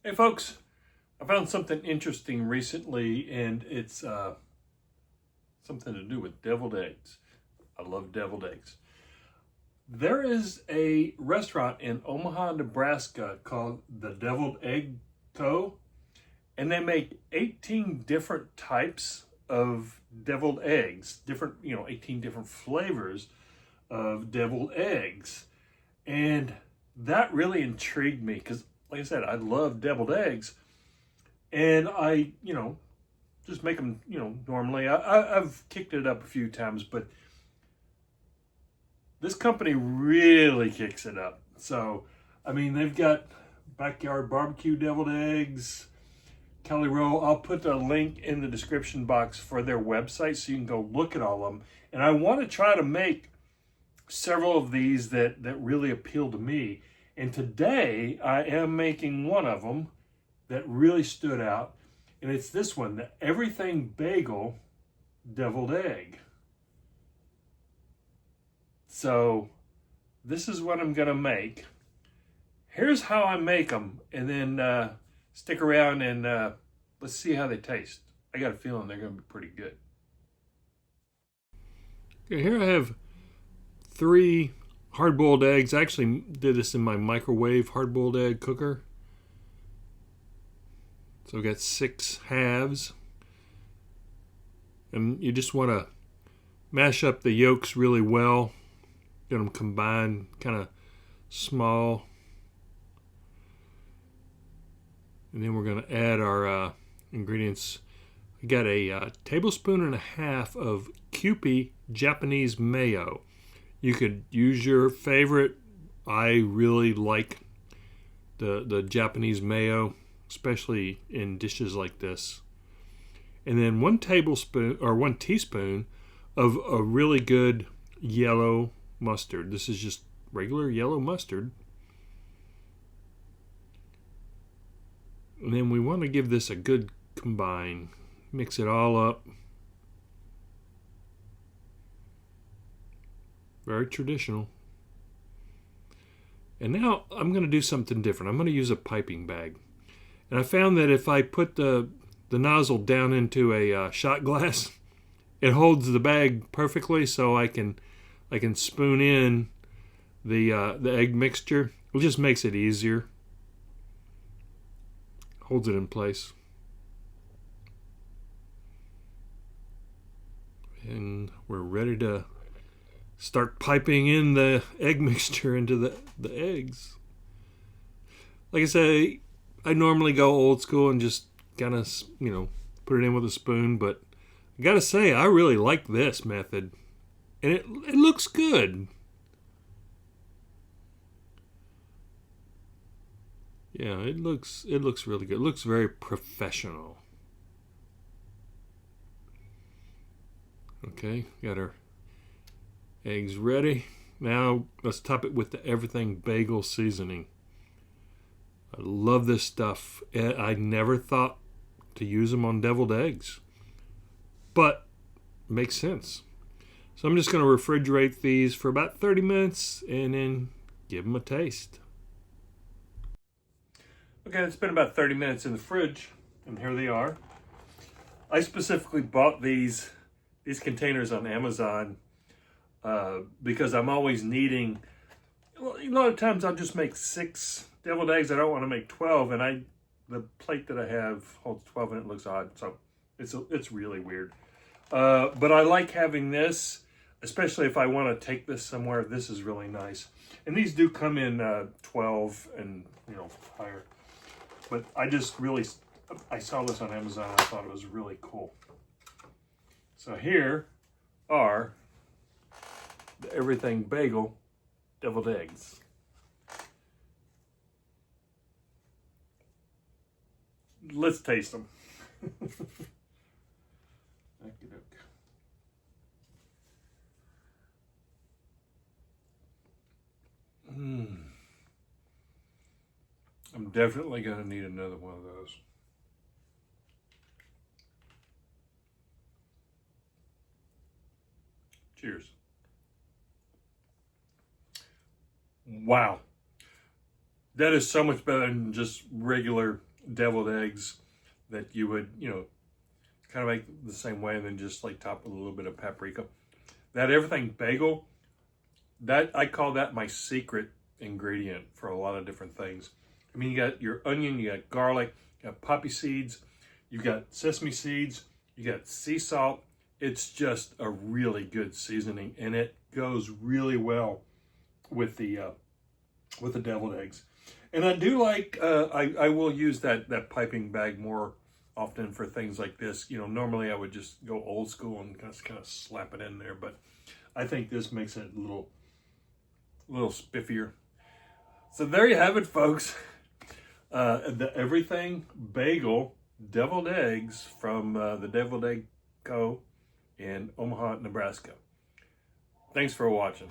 Hey folks, I found something interesting recently, and it's something to do with deviled eggs. I love deviled eggs. There is a restaurant in Omaha, Nebraska called the Deviled Egg Co. And they make 18 different types of deviled eggs, 18 different flavors of deviled eggs. And that really intrigued me because, like I said, I love deviled eggs. And I, just make them, normally. I've kicked it up a few times, but this company really kicks it up. So, I mean, they've got backyard barbecue deviled eggs, Kelly Roll. I'll put a link in the description box for their website so you can go look at all of them. And I want to try to make several of these that really appeal to me. And today I am making one of them that really stood out. And it's this one, the Everything Bagel Deviled Egg. So this is what I'm going to make. Here's how I make them. And then stick around and let's see how they taste. I got a feeling they're going to be pretty good. Okay, here I have 3 hard-boiled eggs. I actually did this in my microwave hard-boiled egg cooker. So I've got 6 halves. And you just want to mash up the yolks really well. Get them combined, kind of small. And then we're going to add our ingredients. I got a tablespoon and a half of Kewpie Japanese mayo. You could use your favorite. I really like the Japanese mayo, especially in dishes like this. And then 1 tablespoon or 1 teaspoon of a really good yellow mustard. This is just regular yellow mustard. And then we want to give this a good combine. Mix it all up. Very traditional. And now I'm going to do something different. I'm going to use a piping bag. And I found that if I put the nozzle down into a shot glass, it holds the bag perfectly, so I can spoon in the egg mixture. It just makes it easier. Holds it in place. And we're ready to start piping in the egg mixture into the eggs. Like I say, I normally go old school and just kind of, put it in with a spoon, but I gotta say, I really like this method. And it looks good. Yeah, it looks really good. It looks very professional. Okay, got our eggs ready. Now let's top it with the Everything Bagel seasoning. I love this stuff. I never thought to use them on deviled eggs, but it makes sense. So I'm just going to refrigerate these for about 30 minutes and then give them a taste. Okay, it's been about 30 minutes in the fridge, and here they are. I specifically bought these containers on Amazon because I'm always needing. Well, a lot of times I'll just make 6 deviled eggs. I don't want to make 12, and the plate that I have holds 12, and it looks odd. So it's really weird. But I like having this, especially if I want to take this somewhere. This is really nice, and these do come in 12 and higher. But I saw this on Amazon. I thought it was really cool. So here are the Everything Bagel Deviled Eggs. Let's taste them. I'm definitely going to need another one of those. Cheers. Wow. That is so much better than just regular deviled eggs that you would, you know, kind of make the same way, and then just like top with a little bit of paprika. That Everything Bagel, that I call that my secret ingredient for a lot of different things. I mean, you got your onion, you got garlic, you got poppy seeds, you got sesame seeds, you got sea salt. It's just a really good seasoning, and it goes really well with the deviled eggs. And I do like, I will use that piping bag more often for things like this. You know, normally I would just go old school and kind of slap it in there, but I think this makes it a little spiffier. So there you have it, folks. The Everything Bagel Deviled Eggs from the Deviled Egg Co. in Omaha, Nebraska. Thanks for watching.